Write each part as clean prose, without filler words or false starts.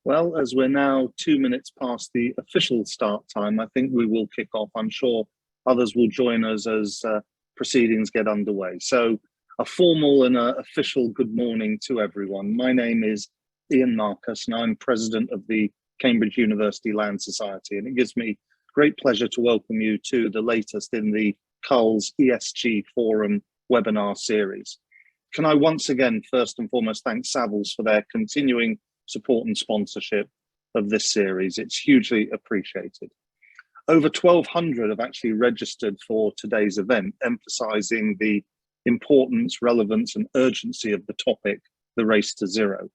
Well, as we're now 2 minutes past the official start time, I think we will kick off. I'm sure others will join us as proceedings get underway. So a formal and official good morning to everyone. My name is Ian Marcus and I'm president of the Cambridge University Land Society, and it gives me great pleasure to welcome you to the latest in the CULS ESG Forum webinar series. Can I once again, first and foremost, thank Savills for their continuing support and sponsorship of this series. It's hugely appreciated. Over 1,200 have actually registered for today's event, emphasising the importance, relevance and urgency of the topic, the race to zero.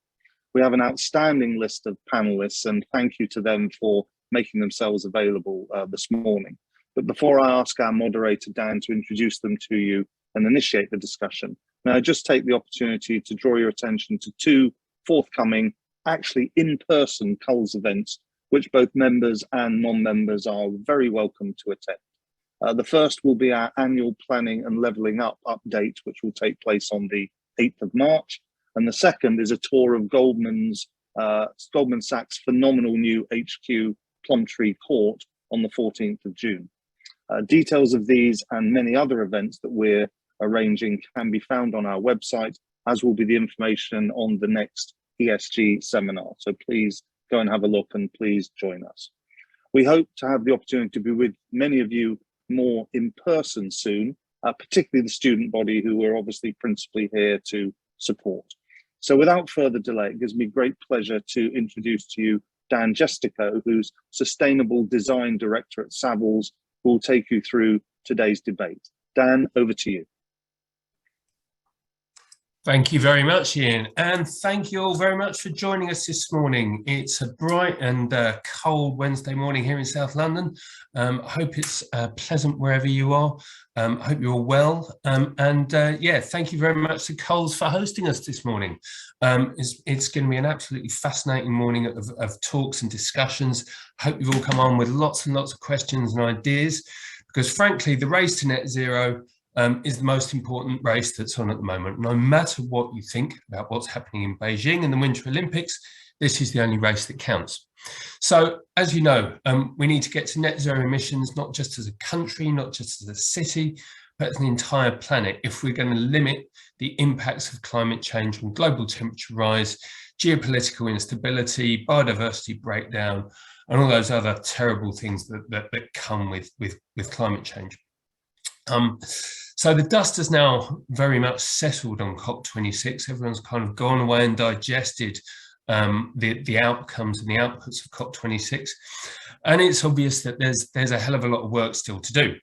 We have an outstanding list of panellists and thank you to them for making themselves available this morning. But before I ask our moderator, Dan, to introduce them to you and initiate the discussion, may I just take the opportunity to draw your attention to two forthcoming actually in-person CULS events, which both members and non-members are very welcome to attend. The first will be our annual Planning and Levelling Up update, which will take place on the 8th of March. And the second is a tour of Goldman Sachs' phenomenal new HQ Plumtree Court on the 14th of June. Details of these and many other events that we're arranging can be found on our website, as will be the information on the next ESG seminar. So please go and have a look and please join us. We hope to have the opportunity to be with many of you more in person soon, particularly the student body who we're obviously principally here to support. So without further delay, it gives me great pleasure to introduce to you Dan Jestico, who's Sustainable Design Director at Savills, who will take you through today's debate. Dan, over to you. Thank you very much, Ian, and thank you all very much for joining us this morning. It's a bright and cold Wednesday morning here in South London. I hope it's pleasant wherever you are. I hope you're all well. Yeah, thank you very much to CULS for hosting us this morning. It's going to be an absolutely fascinating morning of talks and discussions. I hope you've all come on with lots and lots of questions and ideas, because frankly, the race to net zero is the most important race that's on at the moment. No matter what you think about what's happening in Beijing and the Winter Olympics, this is the only race that counts. So, as you know, we need to get to net zero emissions, not just as a country, not just as a city, but as an entire planet, if we're going to limit the impacts of climate change on global temperature rise, geopolitical instability, biodiversity breakdown, and all those other terrible things that come with climate change. So the dust has now very much settled on COP26. Everyone's kind of gone away and digested the outcomes and the outputs of COP26. And it's obvious that there's a hell of a lot of work still to do.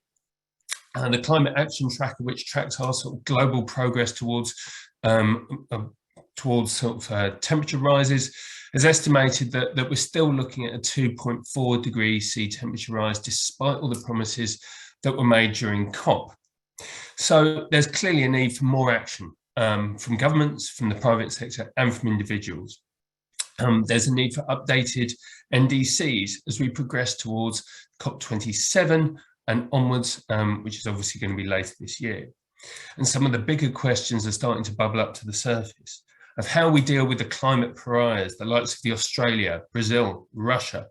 And the Climate Action Tracker, which tracks our sort of global progress towards temperature rises, has estimated that we're still looking at a 2.4 degrees sea temperature rise, despite all the promises that were made during COP. So there's clearly a need for more action from governments, from the private sector and from individuals. There's a need for updated NDCs as we progress towards COP27 and onwards, which is obviously going to be later this year. And some of the bigger questions are starting to bubble up to the surface of how we deal with the climate pariahs, the likes of Australia, Brazil, Russia.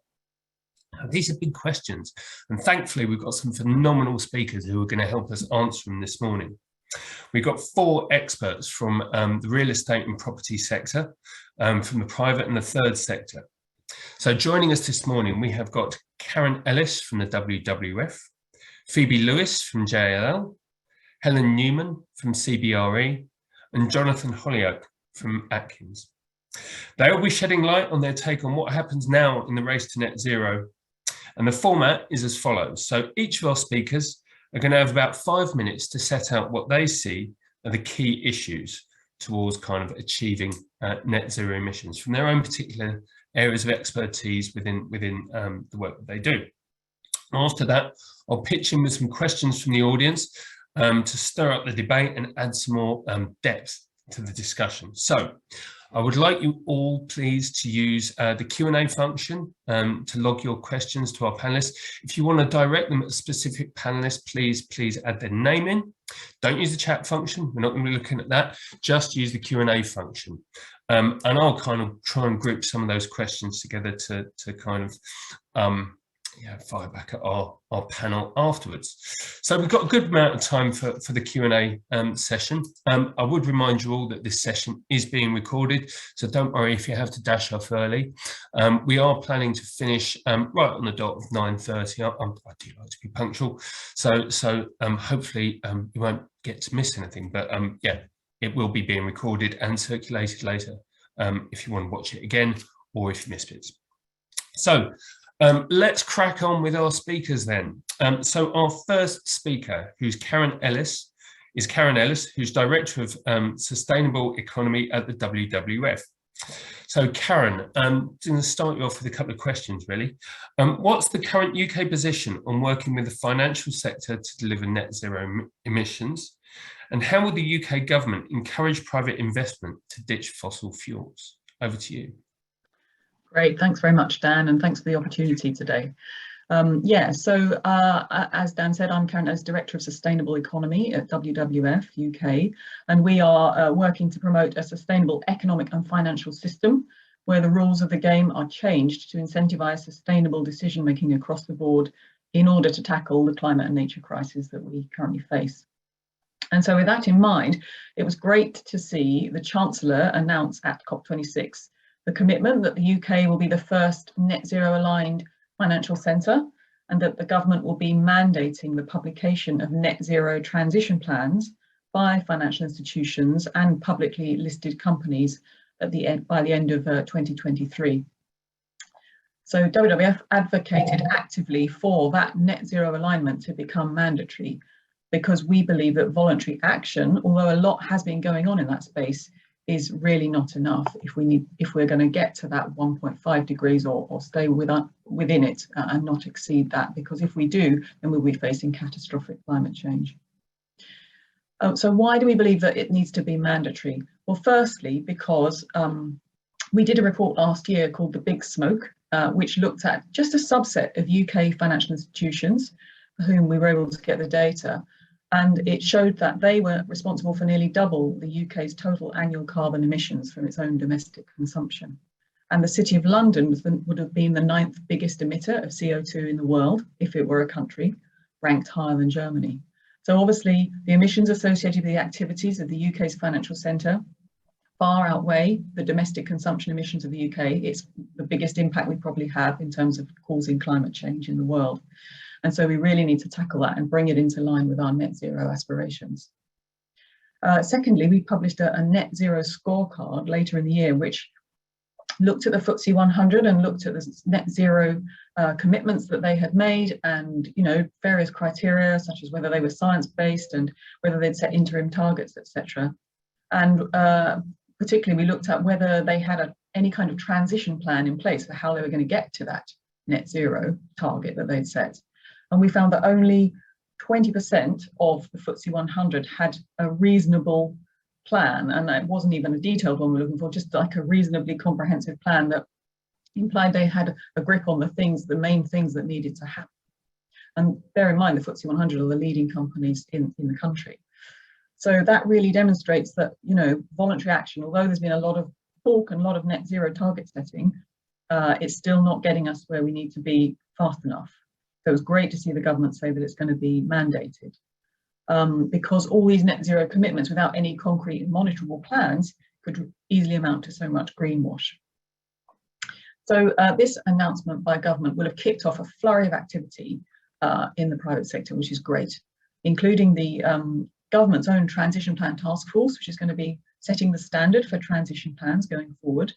These are big questions, and thankfully we've got some phenomenal speakers who are going to help us answer them this morning. We've got 4 experts from the real estate and property sector, from the private and the third sector. So joining us this morning, we have got Karen Ellis from the WWF, Phoebe Lewis from JLL, Helen Newman from CVRE, and Jonathan Holyoke from Atkins. They will be shedding light on their take on what happens now in the race to net zero. And the format is as follows. So each of our speakers are going to have about 5 minutes to set out what they see are the key issues towards kind of achieving net zero emissions from their own particular areas of expertise within the work that they do. After that, I'll pitch in with some questions from the audience to stir up the debate and add some more depth to the discussion. So I would like you all, please, to use the Q&A function to log your questions to our panelists. If you want to direct them at a specific panelist, please add their name in. Don't use the chat function. We're not going to be looking at that. Just use the Q&A function. And I'll kind of try and group some of those questions together to kind of fire back at our panel afterwards. So we've got a good amount of time for the Q&A session. I would remind you all that this session is being recorded, so don't worry if you have to dash off early. We are planning to finish right on the dot of 9:30. I do like to be punctual, so hopefully you won't get to miss anything, but yeah, it will be being recorded and circulated later if you want to watch it again or if you missed it. So let's crack on with our speakers then. So our first speaker, who's Karen Ellis, who's Director of Sustainable Economy at the WWF. So Karen, I'm going to start you off with a couple of questions really. What's the current UK position on working with the financial sector to deliver net zero emissions? And how will the UK government encourage private investment to ditch fossil fuels? Over to you. Great, thanks very much, Dan, and thanks for the opportunity today. As Dan said, I'm Karen Ellis, Director of Sustainable Economy at WWF-UK, and we are working to promote a sustainable economic and financial system where the rules of the game are changed to incentivise sustainable decision-making across the board in order to tackle the climate and nature crisis that we currently face. And so with that in mind, it was great to see the Chancellor announce at COP26 the commitment that the UK will be the first net zero aligned financial centre, and that the government will be mandating the publication of net zero transition plans by financial institutions and publicly listed companies at the end, by the end of 2023. So WWF advocated actively for that net zero alignment to become mandatory, because we believe that voluntary action, although a lot has been going on in that space, is really not enough if we're going to get to that 1.5 degrees or stay within it and not exceed that, because if we do, then we'll be facing catastrophic climate change. So why do we believe that it needs to be mandatory? Well, firstly, because we did a report last year called The Big Smoke, which looked at just a subset of UK financial institutions for whom we were able to get the data. And it showed that they were responsible for nearly double the UK's total annual carbon emissions from its own domestic consumption. And the City of London would have been the 9th biggest emitter of CO2 in the world if it were a country, ranked higher than Germany. So obviously the emissions associated with the activities of the UK's financial centre far outweigh the domestic consumption emissions of the UK. It's the biggest impact we probably have in terms of causing climate change in the world. And so we really need to tackle that and bring it into line with our net zero aspirations. Secondly, we published a net zero scorecard later in the year, which looked at the FTSE 100 and looked at the net zero commitments that they had made, and various criteria such as whether they were science-based and whether they'd set interim targets, etc. And particularly, we looked at whether they had any kind of transition plan in place for how they were going to get to that net zero target that they'd set. And we found that only 20% of the FTSE 100 had a reasonable plan, and it wasn't even a detailed one we're looking for, just like a reasonably comprehensive plan that implied they had a grip on the main things that needed to happen. And bear in mind, the FTSE 100 are the leading companies in the country. So that really demonstrates that, voluntary action, although there's been a lot of talk and a lot of net zero target setting, it's still not getting us where we need to be fast enough. So it was great to see the government say that it's going to be mandated, because all these net zero commitments without any concrete and monitorable plans could easily amount to so much greenwash. So this announcement by government will have kicked off a flurry of activity in the private sector, which is great, including the government's own transition plan task force, which is going to be setting the standard for transition plans going forward,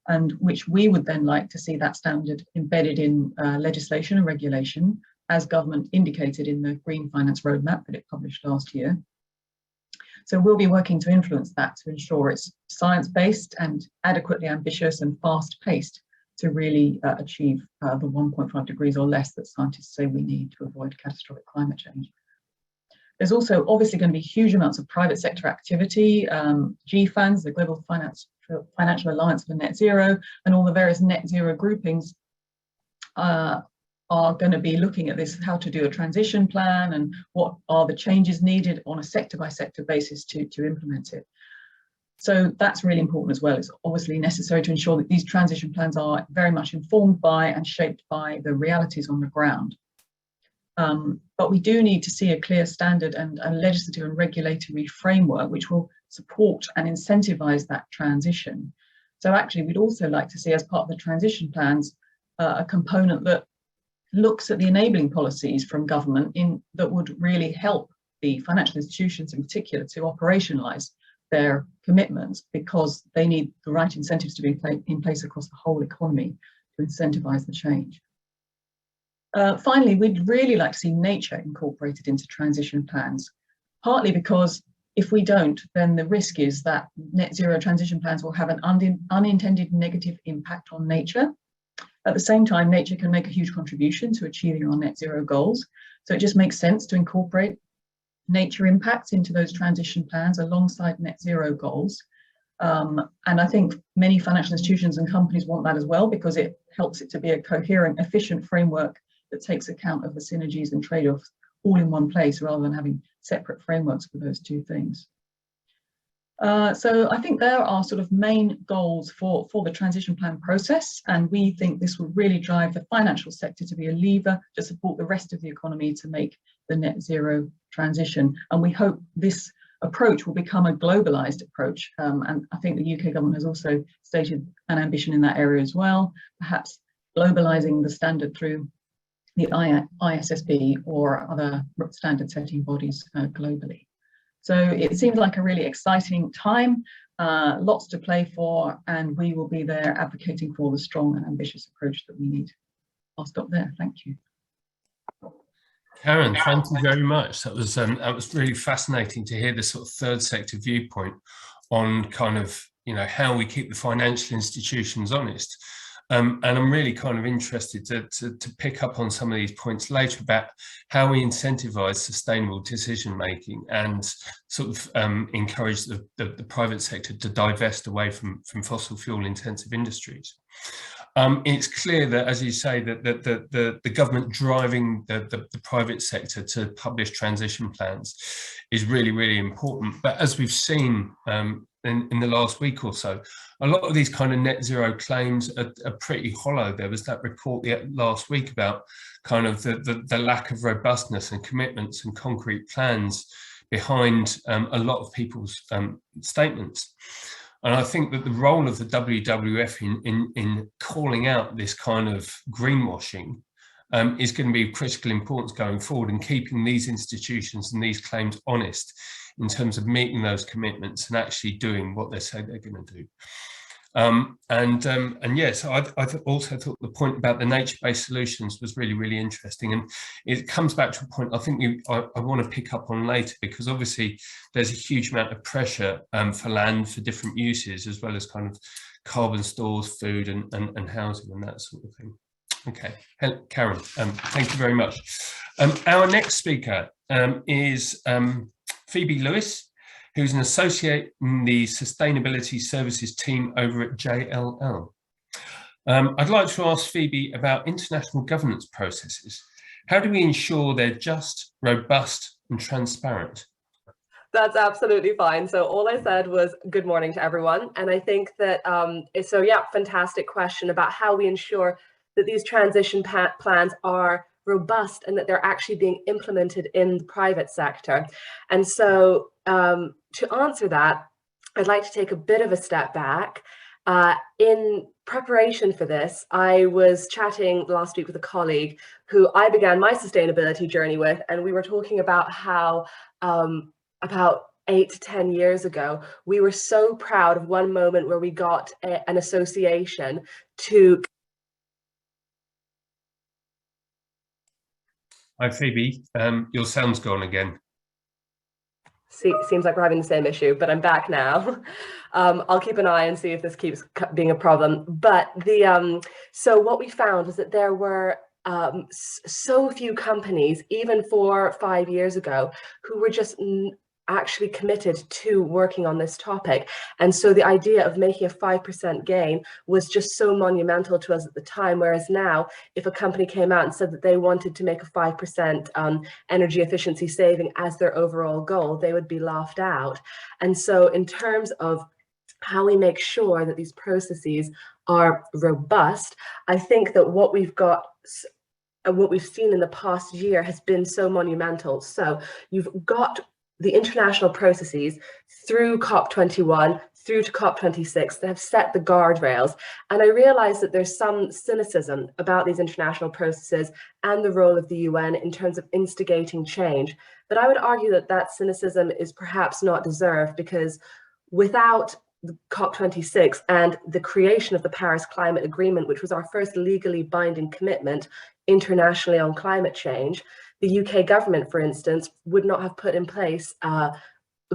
and which we would then like to see that standard embedded in legislation and regulation, as government indicated in the Green Finance Roadmap that it published last year. So we'll be working to influence that to ensure it's science-based and adequately ambitious and fast-paced to really achieve the 1.5 degrees or less that scientists say we need to avoid catastrophic climate change. There's also obviously going to be huge amounts of private sector activity, GFANZ, the Global Financial Alliance for Net Zero, and all the various net zero groupings are going to be looking at this, how to do a transition plan and what are the changes needed on a sector by sector basis to implement it. So that's really important as well. It's obviously necessary to ensure that these transition plans are very much informed by and shaped by the realities on the ground. But we do need to see a clear standard and a legislative and regulatory framework which will support and incentivize that transition. So actually, we'd also like to see, as part of the transition plans, a component that looks at the enabling policies from government that would really help the financial institutions in particular to operationalize their commitments, because they need the right incentives to be in place across the whole economy to incentivize the change. Finally, we'd really like to see nature incorporated into transition plans, partly because if we don't, then the risk is that net zero transition plans will have an unintended negative impact on nature. At the same time, nature can make a huge contribution to achieving our net zero goals. So it just makes sense to incorporate nature impacts into those transition plans alongside net zero goals. And I think many financial institutions and companies want that as well, because it helps it to be a coherent, efficient framework that takes account of the synergies and trade-offs all in one place, rather than having separate frameworks for those two things. So I think there are sort of main goals for the transition plan process, and we think this will really drive the financial sector to be a lever to support the rest of the economy to make the net zero transition. And we hope this approach will become a globalized approach. And I think the UK government has also stated an ambition in that area as well, perhaps globalizing the standard through the ISSB or other standard setting bodies globally. So it seems like a really exciting time, lots to play for, and we will be there advocating for the strong and ambitious approach that we need. I'll stop there. Thank you. Karen, thank you very much. That was really fascinating to hear the sort of third sector viewpoint on kind of, you know, how we keep the financial institutions honest. And I'm really kind of interested to pick up on some of these points later about how we incentivize sustainable decision making and sort of encourage the private sector to divest away from fossil fuel intensive industries. It's clear that, as you say, that the government driving the private sector to publish transition plans is really, really important. But as we've seen in the last week or so, a lot of these kind of net zero claims are pretty hollow. There was that report last week about kind of the lack of robustness and commitments and concrete plans behind a lot of people's statements. And I think that the role of the WWF in calling out this kind of greenwashing is going to be of critical importance going forward, and keeping these institutions and these claims honest in terms of meeting those commitments and actually doing what they say they're going to do. And yes, I also thought the point about the nature-based solutions was really, really interesting. And it comes back to a point I think I want to pick up on later, because obviously there's a huge amount of pressure for land for different uses, as well as kind of carbon stores, food and housing and that sort of thing. Okay, Karen, thank you very much. Our next speaker is Phoebe Lewis, who's an associate in the Sustainability Services team over at JLL. I'd like to ask Phoebe about international governance processes. How do we ensure they're just, robust and transparent? That's absolutely fine. So all I said was good morning to everyone. And I think that, so yeah, fantastic question about how we ensure that these transition plans are robust and that they're actually being implemented in the private sector. And so to answer that, I'd like to take a bit of a step back. In preparation for this, I was chatting last week with a colleague who I began my sustainability journey with, and we were talking about how about 8 to 10 years ago, we were so proud of one moment where we got an association to... Hi, Phoebe. Your sound's gone again. Seems like we're having the same issue, but I'm back now. I'll keep an eye and see if this keeps being a problem. But so what we found was that there were so few companies, even 4 or 5 years ago, who were just actually committed to working on this topic. And so the idea of making a 5% gain was just so monumental to us at the time, whereas now if a company came out and said that they wanted to make a 5% energy efficiency saving as their overall goal, they would be laughed out. And so in terms of how we make sure that these processes are robust, I think that what we've got and what we've seen in the past year has been so monumental. So you've got the international processes through COP21, through to COP26 that have set the guardrails. And I realize that there's some cynicism about these international processes and the role of the UN in terms of instigating change. But I would argue that that cynicism is perhaps not deserved, because without COP26 and the creation of the Paris Climate Agreement, which was our first legally binding commitment internationally on climate change, the UK government, for instance, would not have put in place a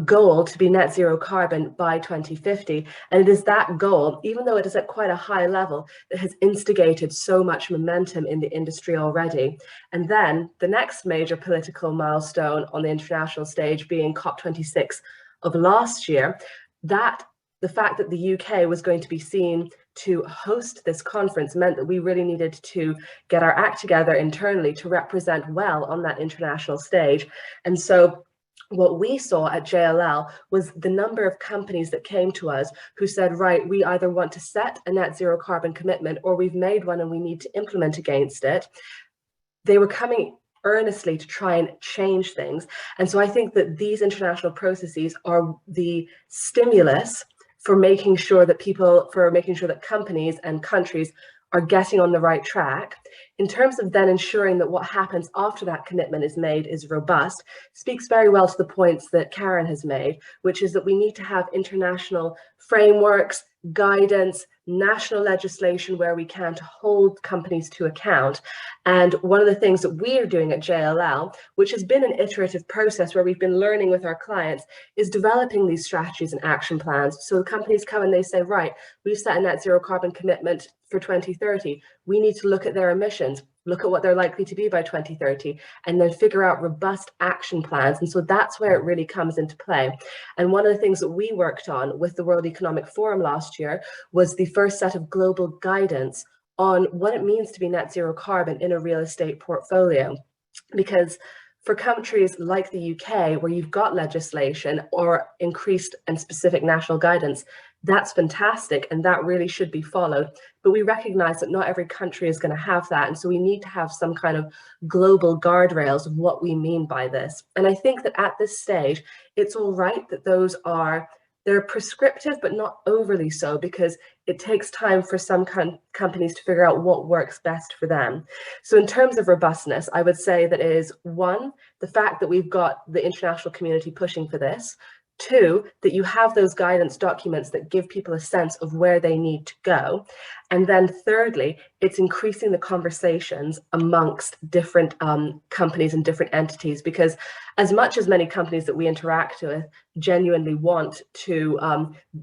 goal to be net zero carbon by 2050. And it is that goal, even though it is at quite a high level, that has instigated so much momentum in the industry already. And then the next major political milestone on the international stage being COP26 of last year, that the fact that the UK was going to be seen to host this conference meant that we really needed to get our act together internally to represent well on that international stage. And so what we saw at JLL was the number of companies that came to us who said, right, we either want to set a net zero carbon commitment, or we've made one and we need to implement against it. They were coming earnestly to try and change things. And so I think that these international processes are the stimulus for making sure that companies and countries are getting on the right track. In terms of then ensuring that what happens after that commitment is made is robust, speaks very well to the points that Karen has made, which is that we need to have international frameworks, guidance, national legislation where we can to hold companies to account. And one of the things that we are doing at JLL, which has been an iterative process where we've been learning with our clients, is developing these strategies and action plans. So the companies come and they say, right, we've set a net zero carbon commitment for 2030. We need to look at their emissions, look at what they're likely to be by 2030, and then figure out robust action plans. And so that's where it really comes into play. And one of the things that we worked on with the World Economic Forum last year was the first set of global guidance on what it means to be net zero carbon in a real estate portfolio. Because for countries like the UK, where you've got legislation or increased and specific national guidance, that's fantastic and that really should be followed. But we recognize that not every country is going to have that. And so we need to have some kind of global guardrails of what we mean by this. And I think that at this stage, it's all right that they're prescriptive, but not overly so, because it takes time for some companies to figure out what works best for them. So in terms of robustness, I would say that it is, one, the fact that we've got the international community pushing for this. Two, that you have those guidance documents that give people a sense of where they need to go. And then thirdly, it's increasing the conversations amongst different companies and different entities, because as much as many companies that we interact with genuinely want to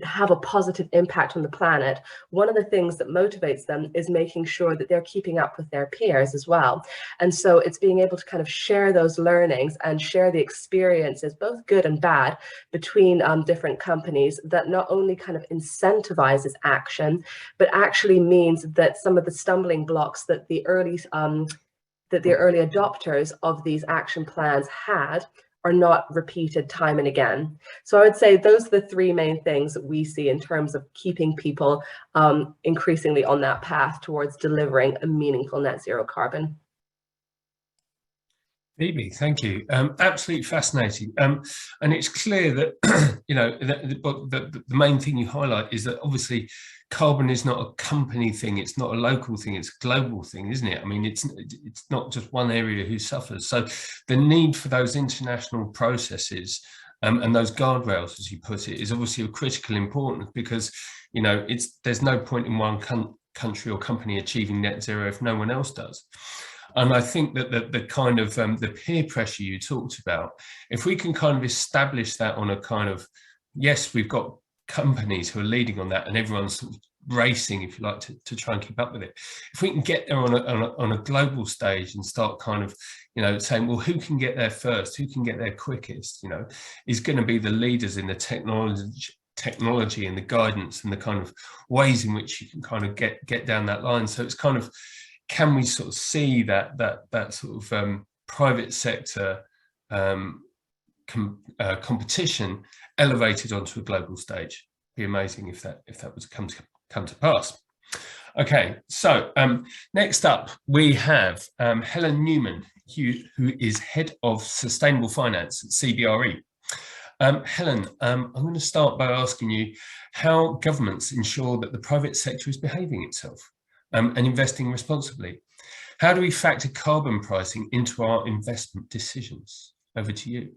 have a positive impact on the planet, one of the things that motivates them is making sure that they're keeping up with their peers as well. And so it's being able to kind of share those learnings and share the experiences, both good and bad, between different companies, that not only kind of incentivizes action, but actually means that some of the stumbling blocks that the early adopters of these action plans had are not repeated time and again. So I would say those are the three main things that we see in terms of keeping people increasingly on that path towards delivering a meaningful net zero carbon. Phoebe, thank you. Absolutely fascinating. And it's clear that, you know, the main thing you highlight is that obviously carbon is not a company thing, it's not a local thing, it's a global thing, isn't it? I mean, it's not just one area who suffers. So the need for those international processes and those guardrails, as you put it, is obviously of critical importance, because, you know, there's no point in one country or company achieving net zero if no one else does. And I think that the kind of the peer pressure you talked about, if we can kind of establish that on a kind of, yes, we've got companies who are leading on that and everyone's sort of racing, if you like, to try and keep up with it. If we can get there on a global stage and start kind of, you know, saying, well, who can get there first, who can get there quickest, you know, is going to be the leaders in the technology and the guidance and the kind of ways in which you can kind of get down that line. So it's kind of, can we sort of see that sort of private sector competition elevated onto a global stage? Be amazing if that was come to pass. Okay, so next up we have Helen Newman, who is Head of Sustainable Finance at CVRE. Helen, I'm going to start by asking you how governments ensure that the private sector is behaving itself and investing responsibly. How do we factor carbon pricing into our investment decisions? Over to you.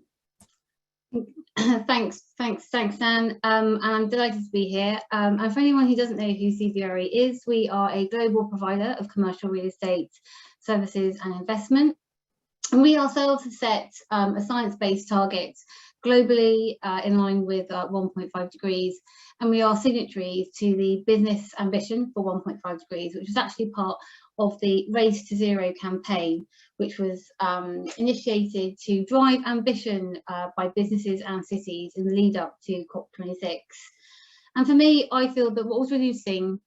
Thanks, Dan. And I'm delighted to be here. And for anyone who doesn't know who CVRE is, we are a global provider of commercial real estate services and investment. And we ourselves have set a science-based target globally in line with 1.5 degrees. And we are signatories to the business ambition for 1.5 degrees, which was actually part of the Race to Zero campaign, which was initiated to drive ambition by businesses and cities in the lead up to COP26. And for me, I feel that what was really interesting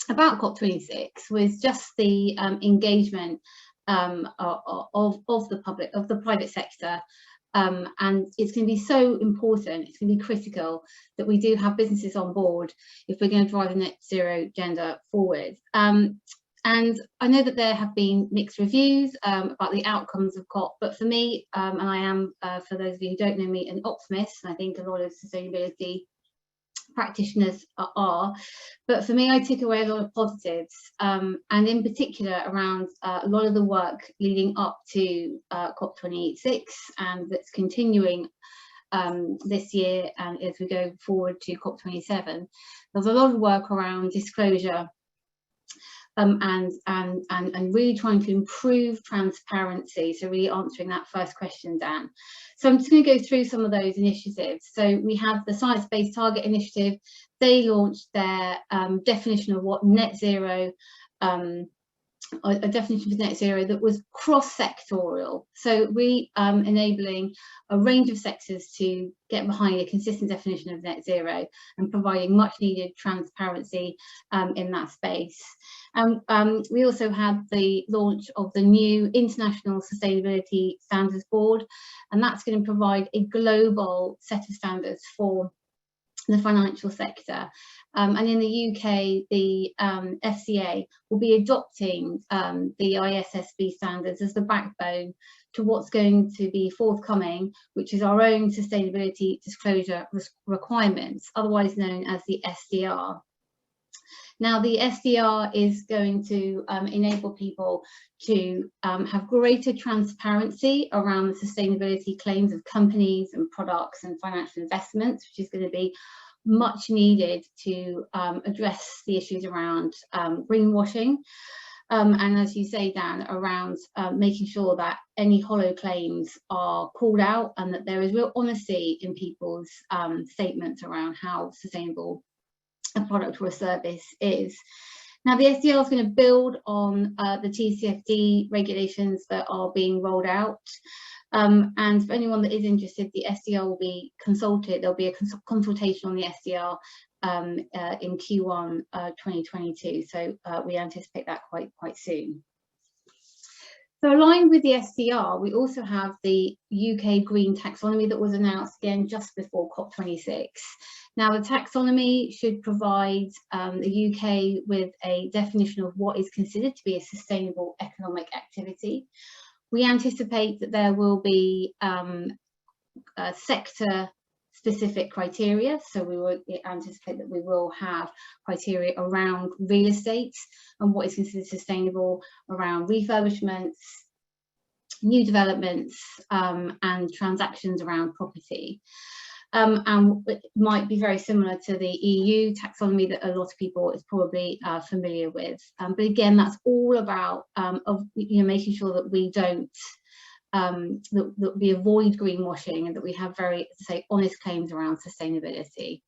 about COP26 was just the engagement of the public, of the private sector. And it's going to be so important, it's going to be critical that we do have businesses on board if we're going to drive the net zero agenda forward. And I know that there have been mixed reviews about the outcomes of COP, but for me, and I am, for those of you who don't know me, an optimist, and I think a lot of sustainability practitioners are, but for me, I took away a lot of positives, and in particular around a lot of the work leading up to COP26, and that's continuing this year, and as we go forward to COP27, there's a lot of work around disclosure. And really trying to improve transparency, so really answering that first question, Dan. So I'm just going to go through some of those initiatives. So we have the Science Based Target Initiative. They launched their definition of what net zero, a definition of net zero that was cross-sectorial. So we enabling a range of sectors to get behind a consistent definition of net zero and providing much needed transparency in that space. We also had the launch of the new International Sustainability Standards Board, and that's going to provide a global set of standards for the financial sector. And in the UK, the FCA will be adopting the ISSB standards as the backbone to what's going to be forthcoming, which is our own sustainability disclosure requirements, otherwise known as the SDR. Now, the SDR is going to enable people to have greater transparency around the sustainability claims of companies and products and financial investments, which is going to be much needed to address the issues around greenwashing. And as you say, Dan, around making sure that any hollow claims are called out and that there is real honesty in people's statements around how sustainable a product or a service is. Now, the SDR is going to build on the TCFD regulations that are being rolled out. And for anyone that is interested, the SDR will be consulted. There'll be a consultation on the SDR in Q1 2022. So we anticipate that quite soon. So aligned with the SDR, we also have the UK Green Taxonomy that was announced again just before COP26. Now, the taxonomy should provide the UK with a definition of what is considered to be a sustainable economic activity. We anticipate that there will be sector-specific criteria, so we will anticipate that we will have criteria around real estate and what is considered sustainable, around refurbishments, new developments, and transactions around property. And it might be very similar to the EU taxonomy that a lot of people is probably familiar with. But again, that's all about making sure that we don't, that we avoid greenwashing and that we have very, honest claims around sustainability.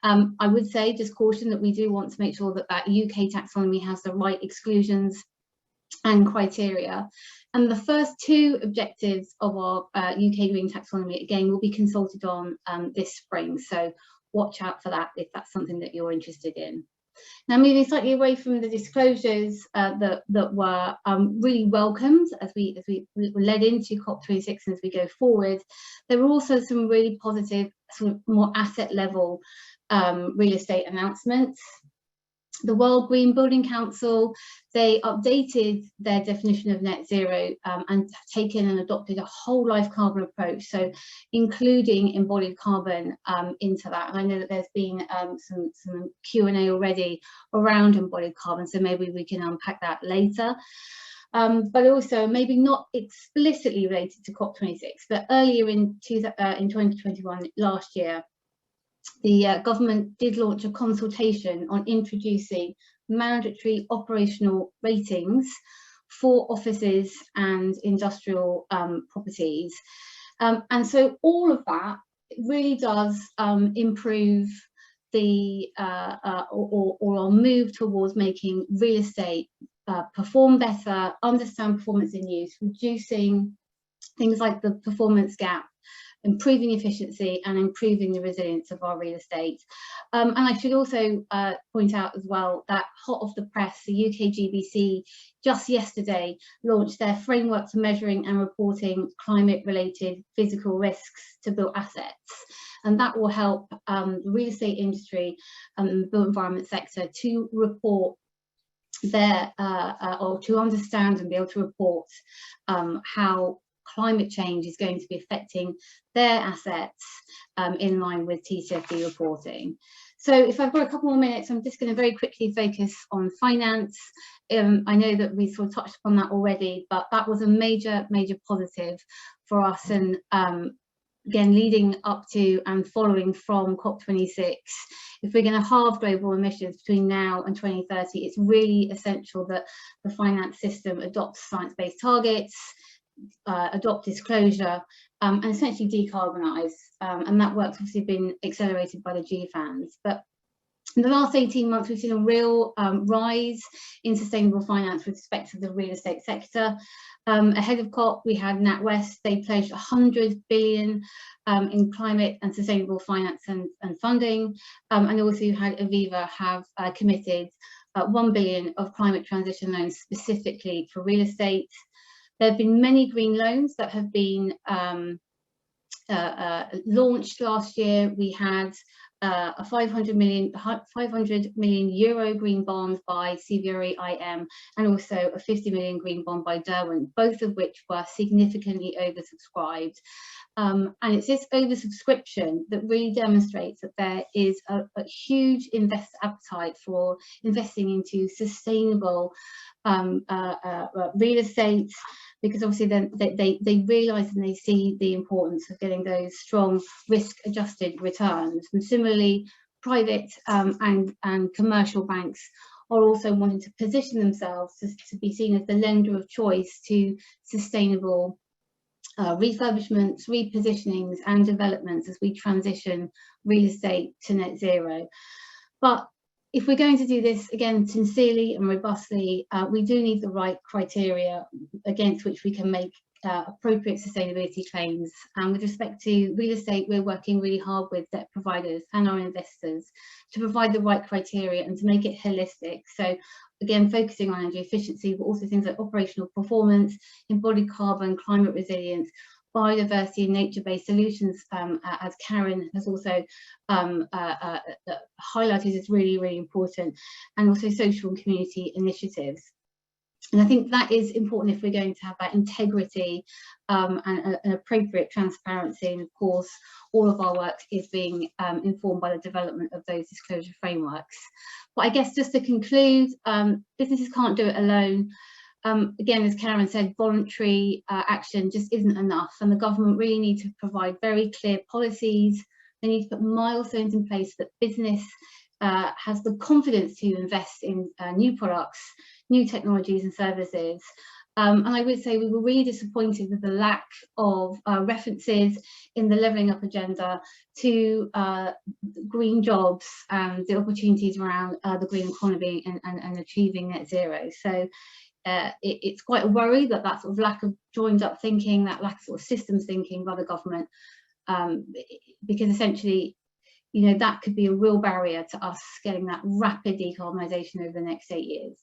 I would say, just caution, that we do want to make sure that that UK taxonomy has the right exclusions and criteria. And the first two objectives of our UK Green Taxonomy, again, will be consulted on this spring. So watch out for that if that's something that you're interested in. Now, moving slightly away from the disclosures that were really welcomed as we were led into COP26 and as we go forward, there were also some really positive, sort of more asset level real estate announcements. The World Green Building Council, they updated their definition of net zero and taken and adopted a whole life carbon approach, so including embodied carbon into that. And I know that there's been some Q&A already around embodied carbon, so maybe we can unpack that later. But also, maybe not explicitly related to COP26, but earlier in 2021, last year, the government did launch a consultation on introducing mandatory operational ratings for offices and industrial properties. And so all of that really does improve the or our move towards making real estate perform better, understand performance in use, reducing things like the performance gap, improving efficiency and improving the resilience of our real estate. And I should also point out as well that hot off the press, the UK GBC just yesterday launched their framework for measuring and reporting climate-related physical risks to built assets. And that will help the real estate industry and the built environment sector to report their, or to understand and be able to report how climate change is going to be affecting their assets in line with TCFD reporting. So if I've got a couple more minutes, I'm just going to very quickly focus on finance. I know that we sort of touched upon that already, but that was a major positive for us. And again, leading up to and following from COP26, if we're going to halve global emissions between now and 2030, it's really essential that the finance system adopts science-based targets, adopt disclosure, and essentially decarbonise. And that work's obviously been accelerated by the GFANs. But in the last 18 months, we've seen a real rise in sustainable finance with respect to the real estate sector. Ahead of COP, we had NatWest. They pledged 100 billion in climate and sustainable finance and funding. And also you had Aviva have committed 1 billion of climate transition loans specifically for real estate. There have been many green loans that have been launched last year. We had a 500 million euro green bond by CVREs and also a 50 million green bond by Derwent, both of which were significantly oversubscribed. And it's this oversubscription that really demonstrates that there is a huge investor appetite for investing into sustainable real estate, because obviously then they realise and they see the importance of getting those strong risk-adjusted returns. And similarly, private and commercial banks are also wanting to position themselves to be seen as the lender of choice to sustainable refurbishments, repositionings and developments as we transition real estate to net zero. But if we're going to do this, again, sincerely and robustly, we do need the right criteria against which we can make appropriate sustainability claims. And with respect to real estate, we're working really hard with debt providers and our investors to provide the right criteria and to make it holistic. So again, focusing on energy efficiency, but also things like operational performance, embodied carbon, climate resilience, biodiversity and nature-based solutions, as Karen has also highlighted, is really, really important, and also social and community initiatives. And I think that is important if we're going to have that integrity and an appropriate transparency. And of course, all of our work is being informed by the development of those disclosure frameworks. But I guess just to conclude, businesses can't do it alone. Again, as Karen said, voluntary action just isn't enough, and the government really need to provide very clear policies. They need to put milestones in place that business has the confidence to invest in new products, new technologies and services, And I would say we were really disappointed with the lack of references in the levelling up agenda to green jobs and the opportunities around the green economy and achieving net zero. So it's quite a worry that that sort of lack of joined up thinking, that lack of sort of systems thinking by the government, because essentially, you know, that could be a real barrier to us getting that rapid decarbonisation over the next 8 years.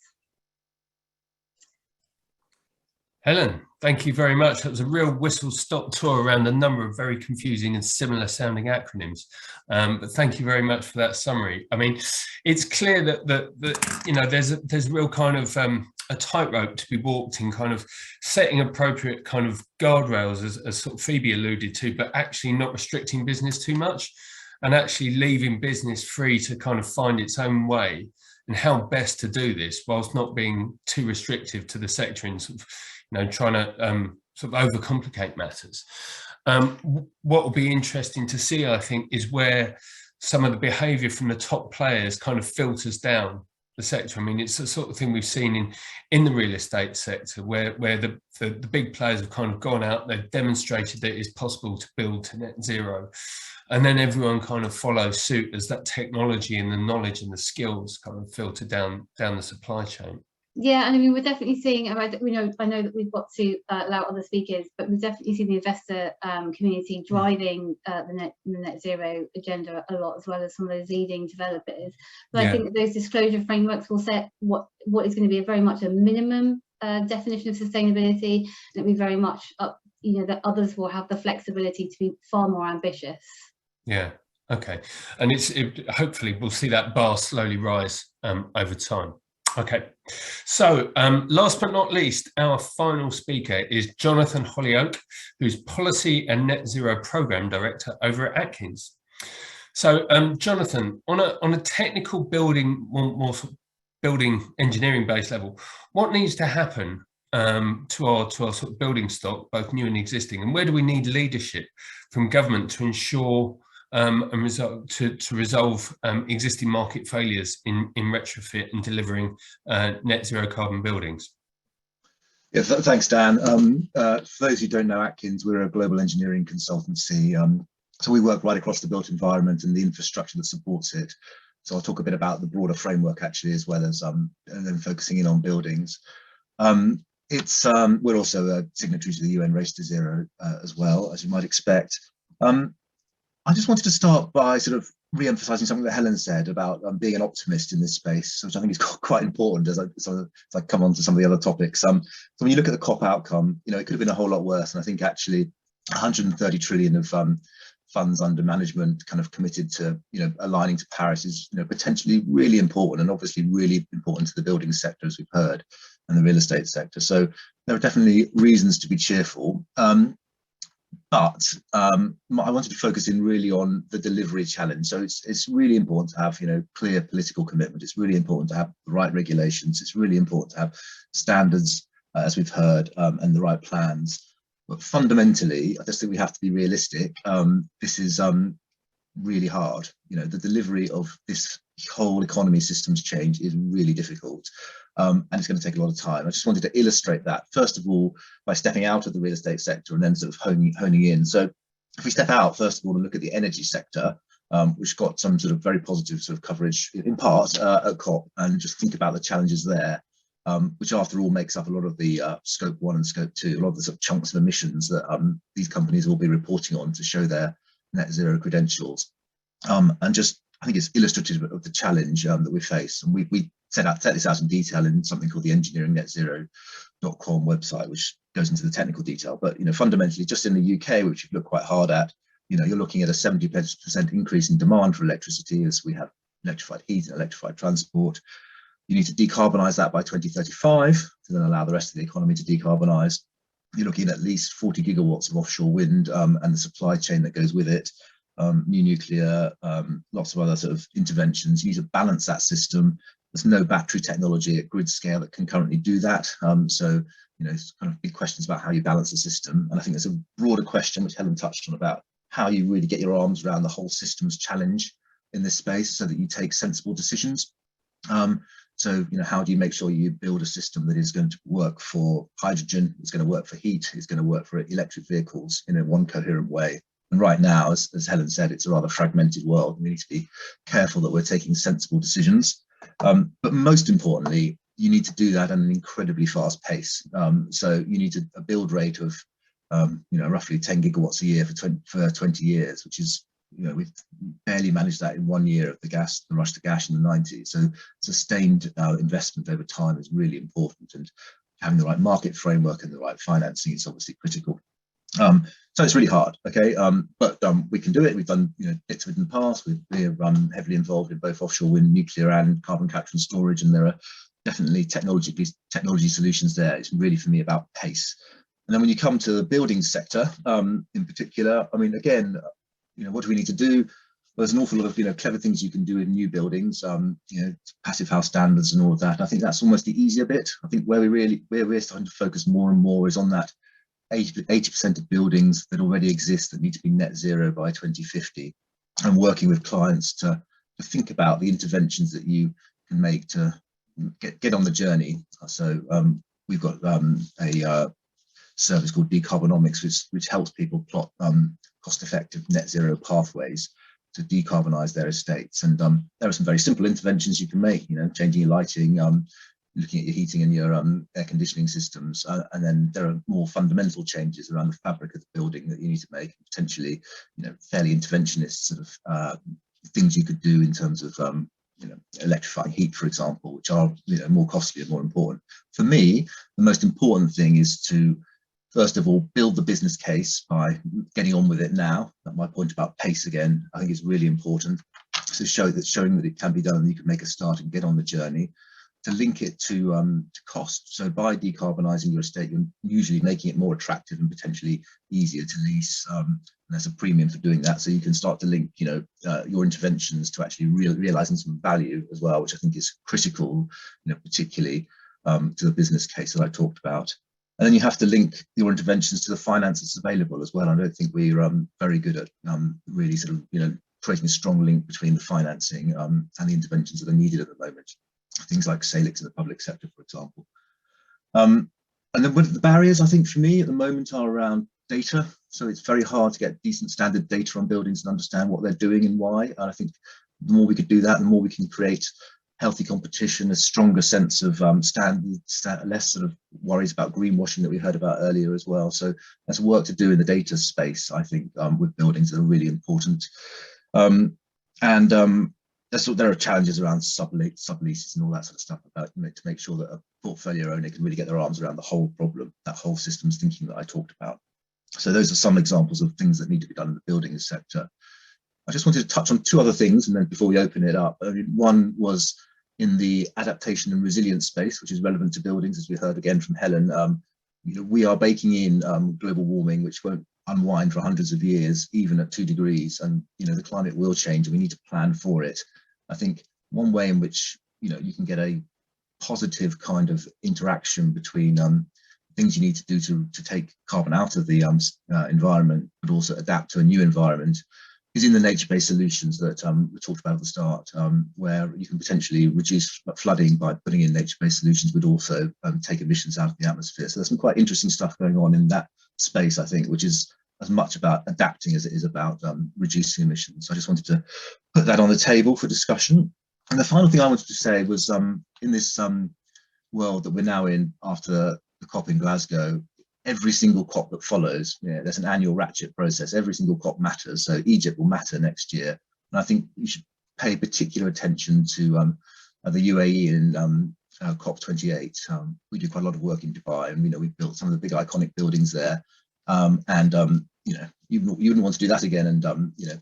Helen, thank you very much. That was a real whistle-stop tour around a number of very confusing and similar sounding acronyms. But thank you very much for that summary. I mean, it's clear that you know, there's real kind of a tightrope to be walked in kind of setting appropriate kind of guardrails, as sort of Phoebe alluded to, but actually not restricting business too much and actually leaving business free to kind of find its own way and how best to do this whilst not being too restrictive to the sector and sort of, you know, trying to sort of overcomplicate matters. What will be interesting to see, I think, is where some of the behaviour from the top players kind of filters down the sector. I mean, it's the sort of thing we've seen in the real estate sector, where the big players have kind of gone out, they've demonstrated that it's possible to build to net zero, and then everyone kind of follows suit as that technology and the knowledge and the skills kind of filter down the supply chain. Yeah, and I mean, we're definitely seeing, I know that we've got to allow other speakers, but we've definitely seen the investor community driving the net zero agenda a lot, as well as some of those leading developers. But yeah, I think that those disclosure frameworks will set what is going to be very much a minimum definition of sustainability, and it'll be very much up, you know, that others will have the flexibility to be far more ambitious. Yeah. Okay. And hopefully we'll see that bar slowly rise over time. Okay, so last but not least, our final speaker is Jonathan Hollyoak, who's Policy and Net Zero Programme Director over at Atkins. So Jonathan, on a technical building, more sort of building engineering based level, what needs to happen to our sort of building stock, both new and existing, and where do we need leadership from government to ensure to resolve existing market failures in retrofit and delivering net zero carbon buildings? Yeah, thanks, Dan. For those who don't know Atkins, we're a global engineering consultancy. So we work right across the built environment and the infrastructure that supports it. So I'll talk a bit about the broader framework actually, as well as and then focusing in on buildings. We're also a signatory to the UN Race to Zero as well, as you might expect. I just wanted to start by sort of re-emphasising something that Helen said about being an optimist in this space, which I think is quite important as I come on to some of the other topics. So when you look at the COP outcome, you know, it could have been a whole lot worse. And I think actually 130 trillion of funds under management kind of committed to, you know, aligning to Paris is, you know, potentially really important, and obviously really important to the building sector, as we've heard, and the real estate sector. So there are definitely reasons to be cheerful. But I wanted to focus in really on the delivery challenge. So it's really important to have, you know, clear political commitment. It's really important to have the right regulations. It's really important to have standards, as we've heard, and the right plans. But fundamentally, I just think we have to be realistic. This is really hard. You know, the delivery of this whole economy systems change is really difficult. And it's going to take a lot of time. I just wanted to illustrate that, first of all, by stepping out of the real estate sector and then sort of honing in. So if we step out, first of all, and look at the energy sector, which got some sort of very positive sort of coverage in part at COP, and just think about the challenges there, which after all makes up a lot of the scope 1 and scope 2, a lot of the sort of chunks of emissions that these companies will be reporting on to show their net zero credentials. And just, I think it's illustrative of the challenge that we face. And we set this out in detail in something called the engineeringnetzero.com website, which goes into the technical detail. But, you know, fundamentally, just in the UK, which you've looked quite hard at, you know, you're looking at a 70% increase in demand for electricity as we have electrified heat and electrified transport. You need to decarbonise that by 2035 to then allow the rest of the economy to decarbonise. You're looking at least 40 gigawatts of offshore wind and the supply chain that goes with it. New nuclear, lots of other sort of interventions. You need to balance that system. There's no battery technology at grid scale that can currently do that. So, you know, it's kind of big questions about how you balance the system. And I think there's a broader question, which Helen touched on, about how you really get your arms around the whole systems challenge in this space so that you take sensible decisions. So, how do you make sure you build a system that is going to work for hydrogen, it's going to work for heat, it's going to work for electric vehicles in one coherent way? And right now, as Helen said, it's a rather fragmented world. We need to be careful that we're taking sensible decisions. But most importantly, you need to do that at an incredibly fast pace. So you need a build rate of, roughly 10 gigawatts a year for 20 years, which is, we've barely managed that in 1 year of the rush to gas in the 90s. So sustained investment over time is really important, and having the right market framework and the right financing is obviously critical. So it's really hard, okay, but we can do it. We've done bits of it in the past. We're heavily involved in both offshore wind, nuclear, and carbon capture and storage, and there are definitely technology solutions there. It's really, for me, about pace. And then when you come to the building sector in particular, I mean, again, what do we need to do? Well, there's an awful lot of clever things you can do in new buildings, passive house standards and all of that. I think that's almost the easier bit. I think where we're starting to focus more and more is on that 80% of buildings that already exist that need to be net zero by 2050, and working with clients to think about the interventions that you can make to get on the journey. So we've got a service called Decarbonomics, which helps people plot cost-effective net zero pathways to decarbonize their estates. And there are some very simple interventions you can make, changing your lighting, looking at your heating and your air conditioning systems, and then there are more fundamental changes around the fabric of the building that you need to make, potentially, fairly interventionist sort of things you could do in terms of electrifying heat, for example, which are more costly and more important. For me, the most important thing is to, first of all, build the business case by getting on with it now. My point about pace again, I think, is really important. So showing that it can be done, you can make a start and get on the journey. To link it to cost. So by decarbonising your estate, you're usually making it more attractive and potentially easier to lease. And there's a premium for doing that. So you can start to link, your interventions to actually realising some value as well, which I think is critical, particularly to the business case that I talked about. And then you have to link your interventions to the finance that's available as well. I don't think we're very good at really sort of, creating a strong link between the financing and the interventions that are needed at the moment. Things like Salix in the public sector, for example. And then with the barriers, I think, for me at the moment are around data. So it's very hard to get decent standard data on buildings and understand what they're doing and why. And I think the more we could do that, the more we can create healthy competition, a stronger sense of standards, less sort of worries about greenwashing that we heard about earlier as well. So there's work to do in the data space, I think, with buildings that are really important. There are challenges around subleases and all that sort of stuff about to make sure that a portfolio owner can really get their arms around the whole problem, that whole systems thinking that I talked about. So those are some examples of things that need to be done in the building sector. I just wanted to touch on two other things, and then before we open it up, one was in the adaptation and resilience space, which is relevant to buildings, as we heard again from Helen. We are baking in global warming, which won't unwind for hundreds of years, even at 2 degrees, and the climate will change, and we need to plan for it. I think one way in which you can get a positive kind of interaction between things you need to do to take carbon out of the environment, but also adapt to a new environment, is in the nature-based solutions that we talked about at the start, where you can potentially reduce flooding by putting in nature-based solutions, but also take emissions out of the atmosphere. So there's some quite interesting stuff going on in that space, I think, which is as much about adapting as it is about reducing emissions. So I just wanted to put that on the table for discussion. And the final thing I wanted to say was in this world that we're now in after the COP in Glasgow, every single COP that follows, there's an annual ratchet process. Every single COP matters. So Egypt will matter next year. And I think you should pay particular attention to the UAE in COP28. We do quite a lot of work in Dubai, and we built some of the big iconic buildings there. You wouldn't want to do that again and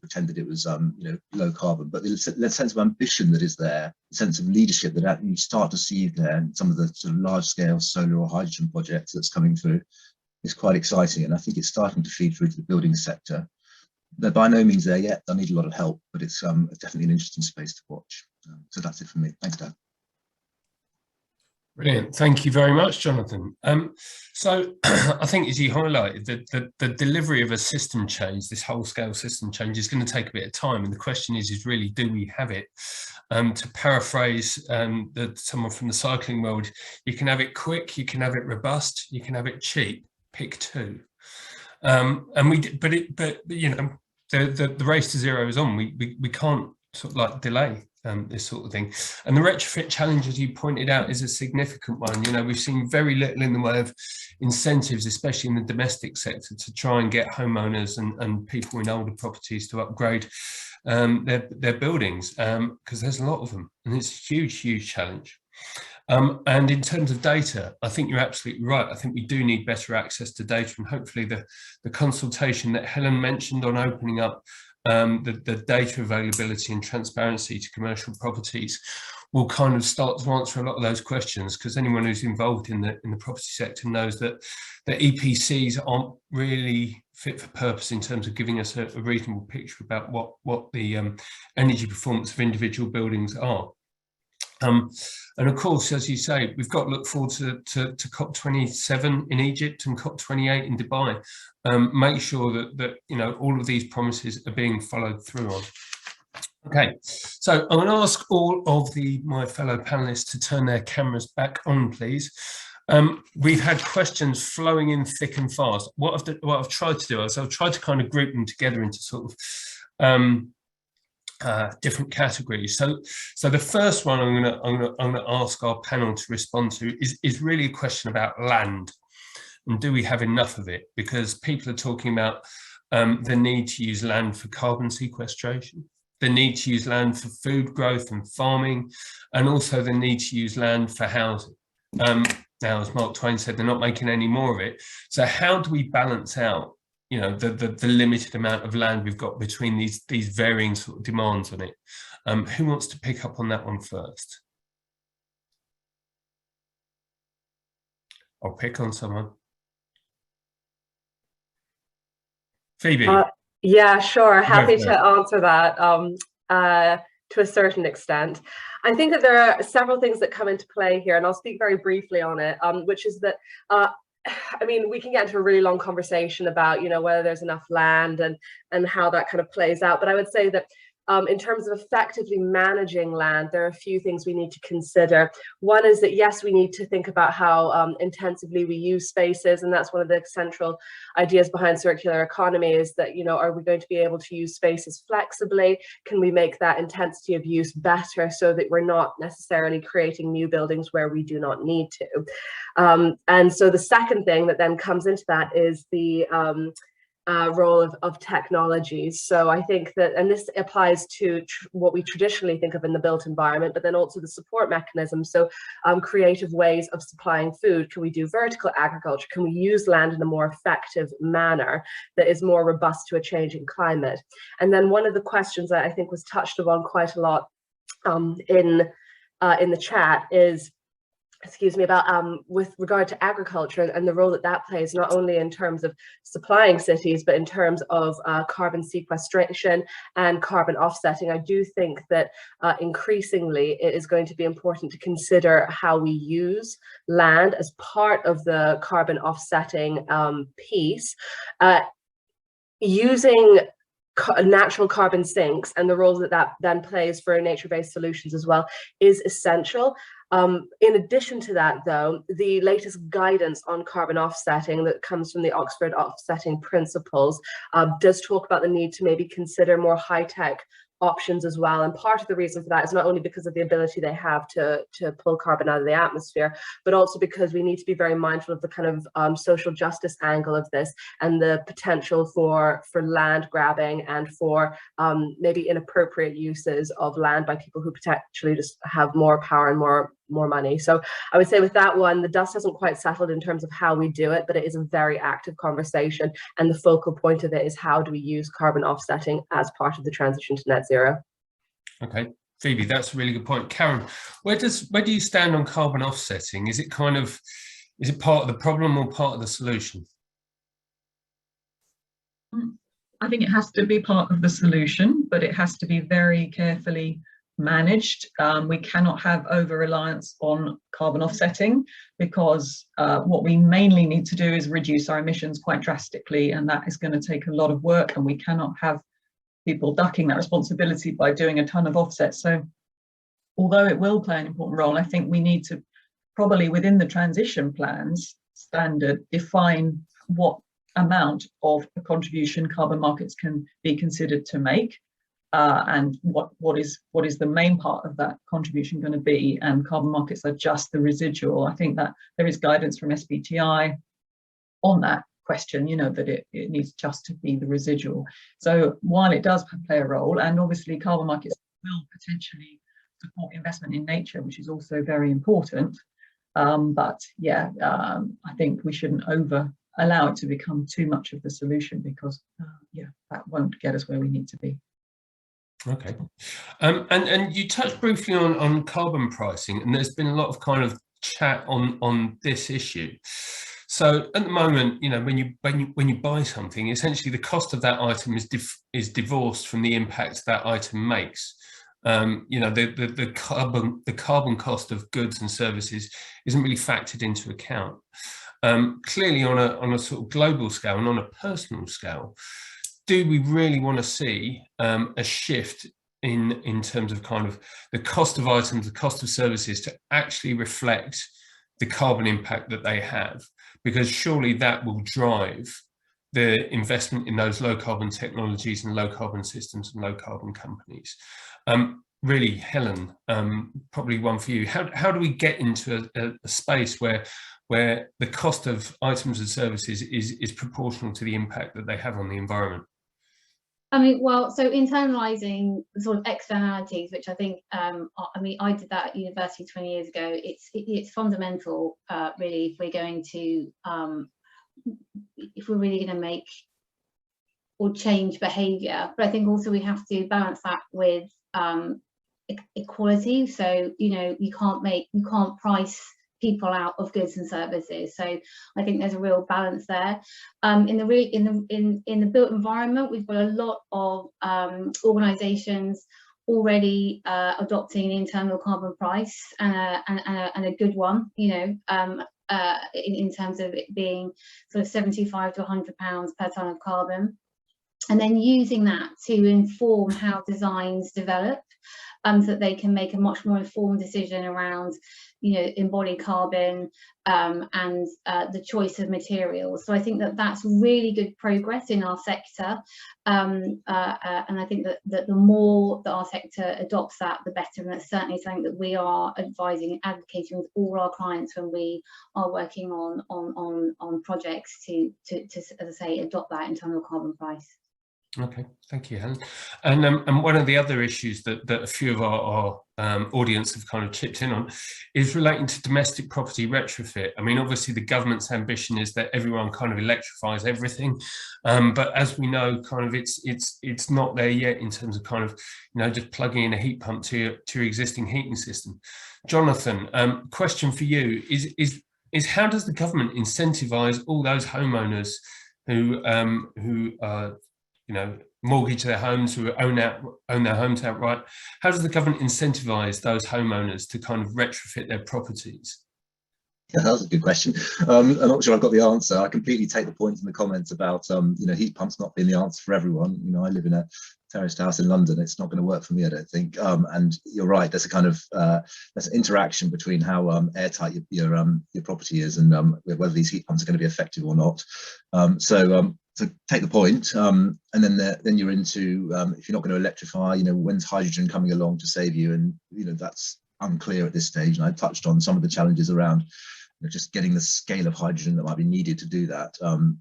pretend that it was low carbon, but the sense of ambition that is there, the sense of leadership that you start to see there, and some of the sort of large scale solar or hydrogen projects that's coming through is quite exciting, and I think it's starting to feed through to the building sector. They're by no means there yet. They'll need a lot of help, but it's definitely an interesting space to watch. So that's it for me. Thanks, Dan. Brilliant. Thank you very much, Jonathan. So I think, as you highlighted, the delivery of a system change, this whole scale system change, is going to take a bit of time. And the question is really, do we have it? To paraphrase someone from the cycling world, you can have it quick, you can have it robust, you can have it cheap. Pick two. But you know, the race to zero is on. We can't sort of like delay this sort of thing. And the retrofit challenge, as you pointed out, is a significant one. You know, we've seen very little in the way of incentives, especially in the domestic sector, to try and get homeowners and people in older properties to upgrade their buildings, because there's a lot of them, and it's a huge challenge. And in terms of data, I think you're absolutely right. I think we do need better access to data, and hopefully the consultation that Helen mentioned on opening up the data availability and transparency to commercial properties will kind of start to answer a lot of those questions, because anyone who's involved in the property sector knows that the EPCs aren't really fit for purpose in terms of giving us a reasonable picture about what the energy performance of individual buildings are. And of course, as you say, we've got to look forward to COP27 in Egypt and COP28 in Dubai. Make sure that you know, all of these promises are being followed through on. Okay, so I'm going to ask all of my fellow panelists to turn their cameras back on, please. We've had questions flowing in thick and fast. What I've tried to do is I've tried to kind of group them together into sort of different categories. So the first one I'm gonna ask our panel to respond to is really a question about land, and do we have enough of it? Because people are talking about the need to use land for carbon sequestration, the need to use land for food growth and farming, and also the need to use land for housing. Now, as Mark Twain said, they're not making any more of it. So how do we balance out, you know, the limited amount of land we've got between these varying sort of demands on it? Who wants to pick up on that one first? I'll pick on someone. Phoebe. Yeah, sure. Happy to answer that to a certain extent. I think that there are several things that come into play here, and I'll speak very briefly on it, which is that I mean, we can get into a really long conversation about, you know, whether there's enough land and how that kind of plays out. But I would say that in terms of effectively managing land, there are a few things we need to consider. One is that, yes, we need to think about how intensively we use spaces. And that's one of the central ideas behind circular economy, is that, you know, are we going to be able to use spaces flexibly? Can we make that intensity of use better so that we're not necessarily creating new buildings where we do not need to? And so the second thing that then comes into that is the role of technologies. So I think that, and this applies to what we traditionally think of in the built environment, but then also the support mechanisms. So creative ways of supplying food. Can we do vertical agriculture? Can we use land in a more effective manner that is more robust to a changing climate? And then one of the questions that I think was touched upon quite a lot in the chat is, excuse me, about with regard to agriculture and the role that that plays, not only in terms of supplying cities, but in terms of carbon sequestration and carbon offsetting. I do think that increasingly it is going to be important to consider how we use land as part of the carbon offsetting piece. Using natural carbon sinks and the role that that then plays for nature-based solutions as well is essential. In addition to that, though, the latest guidance on carbon offsetting that comes from the Oxford Offsetting Principles does talk about the need to maybe consider more high-tech options as well. And part of the reason for that is not only because of the ability they have to pull carbon out of the atmosphere, but also because we need to be very mindful of the kind of social justice angle of this and the potential for land grabbing and for maybe inappropriate uses of land by people who potentially just have more power and more money. So I would say with that one, the dust hasn't quite settled in terms of how we do it, but it is a very active conversation. And the focal point of it is, how do we use carbon offsetting as part of the transition to net zero? Okay, Phoebe, that's a really good point. Karen, where do you stand on carbon offsetting? Is it part of the problem or part of the solution? I think it has to be part of the solution, but it has to be very carefully managed. We cannot have over-reliance on carbon offsetting, because what we mainly need to do is reduce our emissions quite drastically, and that is going to take a lot of work, and we cannot have people ducking that responsibility by doing a ton of offsets. So although it will play an important role, I think we need to probably, within the transition plans standard, define what amount of a contribution carbon markets can be considered to make, and what is the main part of that contribution going to be, and carbon markets are just the residual. I think that there is guidance from SBTI on that question, you know, that it needs just to be the residual. So while it does play a role, and obviously carbon markets will potentially support investment in nature, which is also very important, but yeah, I think we shouldn't allow it to become too much of the solution, because yeah, that won't get us where we need to be. Okay, and you touched briefly on carbon pricing, and there's been a lot of kind of chat on this issue. So at the moment, you know, when you buy something, essentially the cost of that item is divorced from the impact that item makes. You know, the carbon cost of goods and services isn't really factored into account. Clearly, on a sort of global scale and on a personal scale, do we really want to see a shift in terms of kind of the cost of items, the cost of services, to actually reflect the carbon impact that they have? Because surely that will drive the investment in those low carbon technologies and low carbon systems and low carbon companies. Really, Helen, probably one for you. How do we get into a space where the cost of items and services is proportional to the impact that they have on the environment? I mean, well, so internalising sort of externalities, which I think, I mean, I did that at university 20 years ago. It's fundamental, really, if we're going to, if we're really going to make or change behaviour. But I think also we have to balance that with equality. So, you know, you can't price people out of goods and services. So I think there's a real balance there. In the built environment, we've got a lot of organisations already adopting an internal carbon price, and a good one, you know, in terms of it being sort of £75 to £100 per tonne of carbon, and then using that to inform how designs develop, so that they can make a much more informed decision around, you know, embodied carbon, and the choice of materials. So I think that that's really good progress in our sector, and I think that the more that our sector adopts that, the better. And that's certainly something that we are advising and advocating with all our clients when we are working on projects to, as I say, adopt that internal carbon price. Okay, thank you, Helen. And one of the other issues that a few of our audience have kind of chipped in on is relating to domestic property retrofit. I mean, obviously the government's ambition is that everyone kind of electrifies everything, but as we know, kind of it's not there yet in terms of kind of, you know, just plugging in a heat pump to your existing heating system. Jonathan, question for you is how does the government incentivize all those homeowners who you know, mortgage their homes, who own their homes outright? How does the government incentivize those homeowners to kind of retrofit their properties? Yeah, that was a good question. I'm not sure I've got the answer. I completely take the point in the comments about you know, heat pumps not being the answer for everyone. You know, I live in a terraced house in London. It's not going to work for me, I don't think. And you're right. There's a kind of there's an interaction between how airtight your property is, and whether these heat pumps are going to be effective or not. So take the point, and then you're into if you're not going to electrify, you know, when's hydrogen coming along to save you? And you know, that's unclear at this stage. And I touched on some of the challenges around, you know, just getting the scale of hydrogen that might be needed to do that,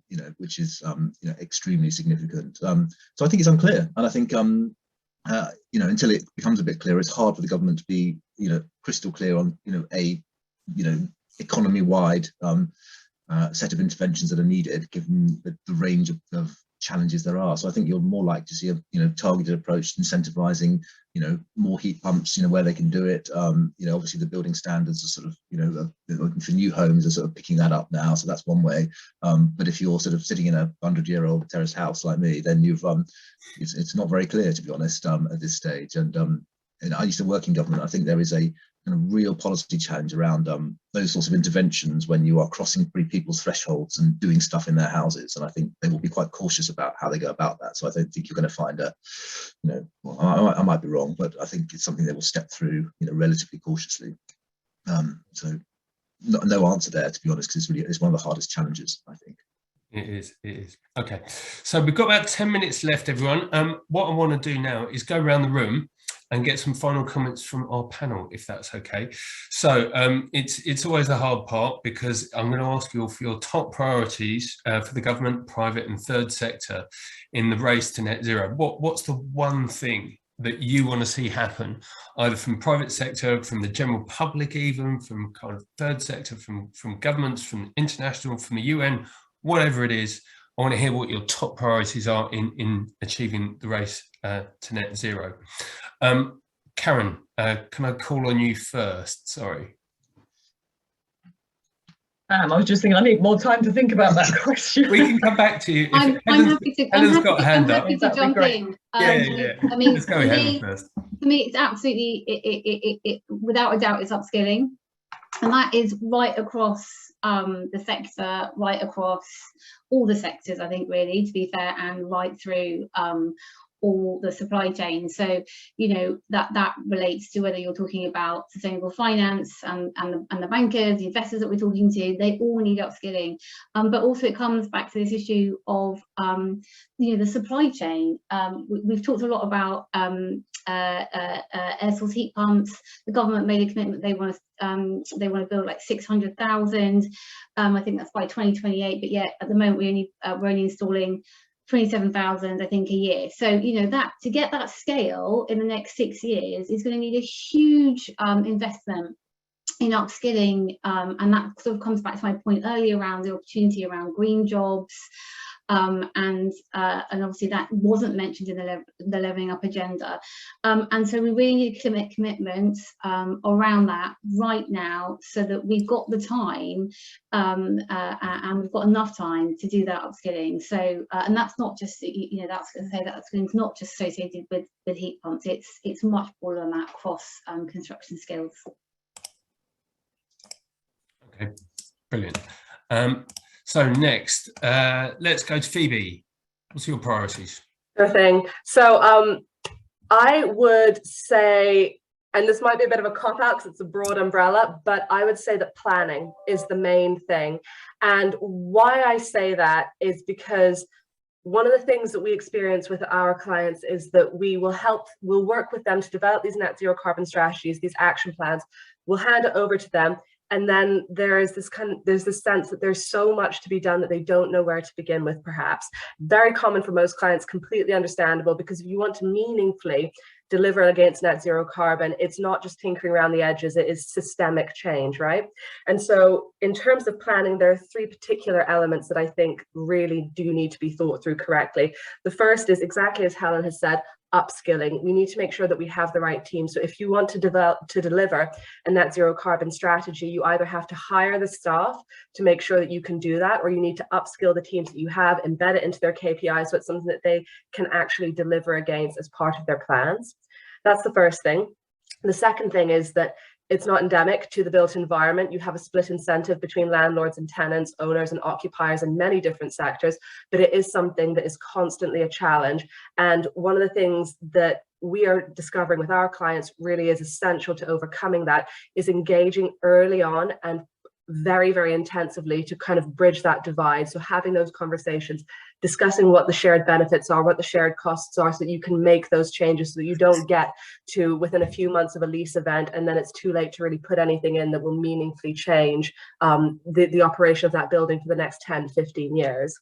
you know, which is you know, extremely significant. So I think it's unclear, and I think you know, until it becomes a bit clearer, it's hard for the government to be, you know, crystal clear on, you know, economy-wide set of interventions that are needed, given the range of challenges there are. So I think you're more likely to see a, you know, targeted approach, incentivizing, you know, more heat pumps, you know, where they can do it. You know, obviously the building standards are sort of, you know, for new homes are sort of picking that up now, so that's one way. But if you're sort of sitting in a 100-year-old terraced house like me, then you've it's not very clear, to be honest, at this stage. And I used to work in government. I think there is a kind of real policy challenge around those sorts of interventions when you are crossing people's thresholds and doing stuff in their houses. And I think they will be quite cautious about how they go about that. So I don't think you're going to find a, well, I might be wrong, but I think it's something they will step through, relatively cautiously. So no answer there, to be honest, because it's one of the hardest challenges, I think. It is. Okay, so we've got about 10 minutes left, everyone. What I want to do now is go around the room and get some final comments from our panel, if that's okay. So it's always the hard part, because I'm going to ask you all for your top priorities for the government, private and third sector in the race to net zero. What's the one thing that you want to see happen, either from private sector, from the general public, even from kind of third sector, from governments, from international, from the UN, whatever it is? I want to hear what your top priorities are in achieving the race to net zero. Karen, can I call on you first? Sorry. I was just thinking I need more time to think about that question. We can come back to you. I'm happy to jump in. Yeah. I mean, let's go Helen first. For me, it's absolutely, it without a doubt, it's upskilling. And that is right across the sector, right across all the sectors, I think, really, to be fair, and right through all the supply chain. So, that relates to whether you're talking about sustainable finance and the bankers, the investors that we're talking to, they all need upskilling. But also it comes back to this issue of, the supply chain. We've talked a lot about air source heat pumps. The government made a commitment they want to build like 600,000. I think that's by 2028. But yet at the moment we're only installing 27,000, I think, a year. So that to get that scale in the next 6 years is going to need a huge investment in upskilling, and that sort of comes back to my point earlier around the opportunity around green jobs. And obviously that wasn't mentioned in the levelling up agenda, and so we really need to make commitments around that right now, so that we've got the time and we've got enough time to do that upskilling. So and that's not just that's not just associated with heat pumps. It's much broader than that, across construction skills. Okay, brilliant. So next, let's go to Phoebe. What's your priorities? Sure thing. So I would say, and this might be a bit of a cop-out because it's a broad umbrella, but I would say that planning is the main thing. And why I say that is because one of the things that we experience with our clients is that we'll work with them to develop these net zero carbon strategies, these action plans. We'll hand it over to them. And then there's this sense that there's so much to be done that they don't know where to begin with, perhaps. Very common for most clients, completely understandable, because if you want to meaningfully deliver against net zero carbon, it's not just tinkering around the edges, it is systemic change, right? And so in terms of planning, there are 3 particular elements that I think really do need to be thought through correctly. The first is, exactly as Helen has said, upskilling. We need to make sure that we have the right team. So if you want to deliver a net zero carbon strategy, you either have to hire the staff to make sure that you can do that, or you need to upskill the teams that you have, embed it into their KPIs, so it's something that they can actually deliver against as part of their plans. That's the first thing. The second thing is that it's not endemic to the built environment. You have a split incentive between landlords and tenants, owners and occupiers in many different sectors, but it is something that is constantly a challenge. And one of the things that we are discovering with our clients really is essential to overcoming that is engaging early on and very, very intensively to kind of bridge that divide. So having those conversations, discussing what the shared benefits are, what the shared costs are, so that you can make those changes, so that you don't get to within a few months of a lease event and then it's too late to really put anything in that will meaningfully change the operation of that building for the next 10, 15 years.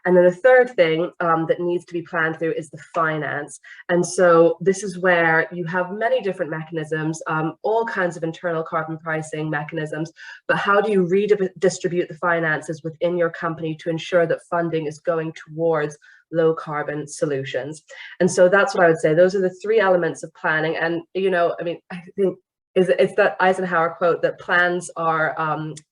And then the third thing that needs to be planned through is the finance. And so this is where you have many different mechanisms, all kinds of internal carbon pricing mechanisms, but how do you redistribute the finances within your company to ensure that funding is going towards low carbon solutions? And so that's what I would say. Those are the 3 elements of planning. And, I think it's that Eisenhower quote that plans are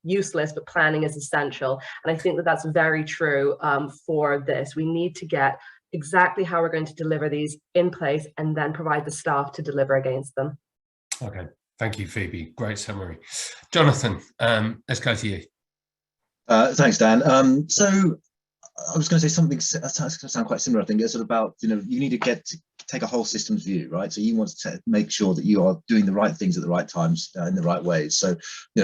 useless, but planning is essential. And I think that that's very true for this. We need to get exactly how we're going to deliver these in place, and then provide the staff to deliver against them. Okay, thank you, Phoebe. Great summary. Jonathan, let's go to you. Thanks, Dan. So I was going to say something that's going to sound quite similar. I think it's sort of about, you need to take a whole systems view, right? So you want to make sure that you are doing the right things at the right times in the right ways. So,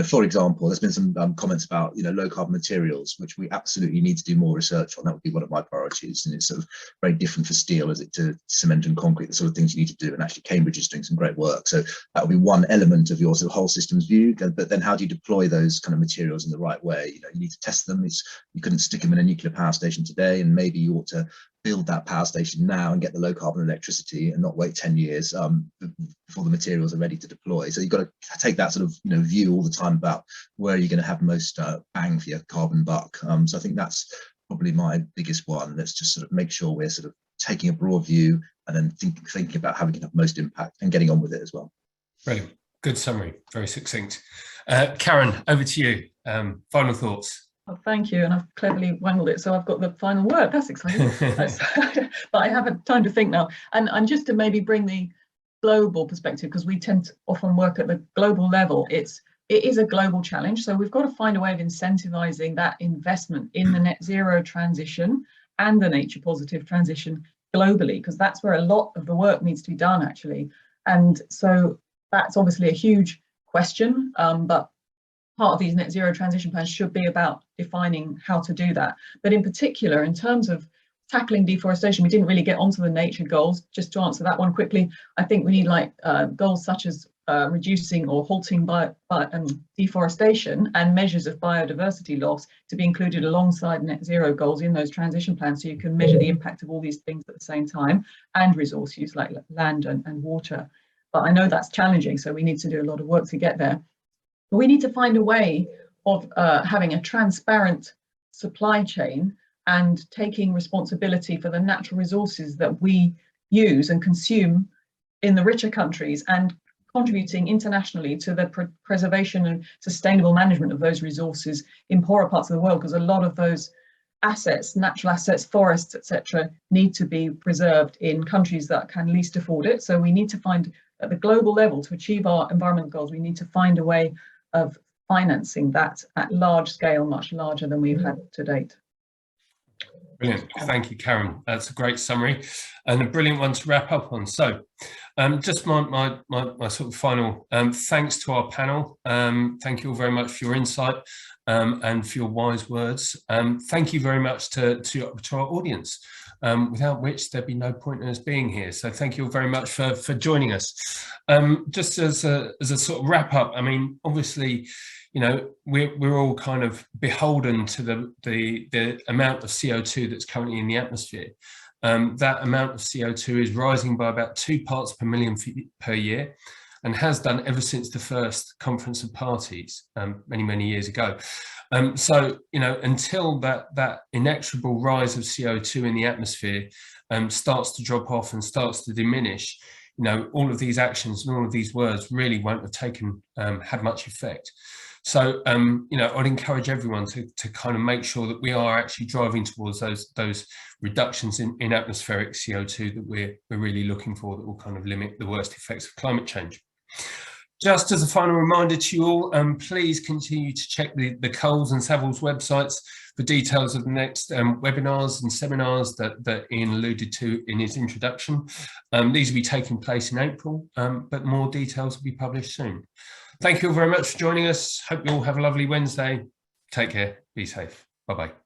for example, there's been some comments about, low carbon materials, which we absolutely need to do more research on. That would be one of my priorities. And it's sort of very different for steel as it to cement and concrete, the sort of things you need to do. And actually Cambridge is doing some great work. So that would be one element of your sort of whole systems view. But then how do you deploy those kind of materials in the right way? You need to test them. You couldn't stick them in a nuclear power station today, and maybe you ought to build that power station now and get the low carbon electricity and not wait 10 years before the materials are ready to deploy. So you've got to take that sort of view all the time about where you're going to have most bang for your carbon buck. So I think that's probably my biggest one. Let's just sort of make sure we're sort of taking a broad view and then thinking about how we can have most impact and getting on with it as well. Brilliant. Good summary. Very succinct. Karen, over to you. Final thoughts. Well, thank you, and I've cleverly wangled it, so I've got the final word. That's exciting. But I have time to think now, and just to maybe bring the global perspective, because we tend to often work at the global level. It is a global challenge, so we've got to find a way of incentivizing that investment in the net zero transition and the nature positive transition globally, because that's where a lot of the work needs to be done, actually. And so that's obviously a huge question, but part of these net zero transition plans should be about defining how to do that. But in particular, in terms of tackling deforestation, we didn't really get onto the nature goals. Just to answer that one quickly, I think we need goals such as reducing or halting deforestation and measures of biodiversity loss to be included alongside net zero goals in those transition plans, so you can measure the impact of all these things at the same time, and resource use like land and water. But I know that's challenging, so we need to do a lot of work to get there. But we need to find a way of having a transparent supply chain and taking responsibility for the natural resources that we use and consume in the richer countries, and contributing internationally to the preservation and sustainable management of those resources in poorer parts of the world, because a lot of those assets, natural assets, forests, etc., need to be preserved in countries that can least afford it. So we need to find, at the global level, to achieve our environmental goals, we need to find a way of financing that at large scale, much larger than we've had to date. Brilliant. Thank you, Karen. That's a great summary and a brilliant one to wrap up on. So just my sort of final thanks to our panel. Thank you all very much for your insight and for your wise words. Thank you very much to our audience, without which there'd be no point in us being here. So thank you all very much for joining us. Just as a sort of wrap up, I mean, obviously, we're all kind of beholden to the amount of CO2 that's currently in the atmosphere. That amount of CO2 is rising by about 2 parts per million per year, and has done ever since the first Conference of Parties many years ago. So, until that inexorable rise of CO2 in the atmosphere starts to drop off and starts to diminish, all of these actions and all of these words really won't have had much effect. So, I'd encourage everyone to kind of make sure that we are actually driving towards those reductions in atmospheric CO2 that we're really looking for, that will kind of limit the worst effects of climate change. Just as a final reminder to you all, please continue to check the CULS and Savills websites for details of the next webinars and seminars that Ian alluded to in his introduction. These will be taking place in April, but more details will be published soon. Thank you all very much for joining us. Hope you all have a lovely Wednesday. Take care. Be safe. Bye-bye.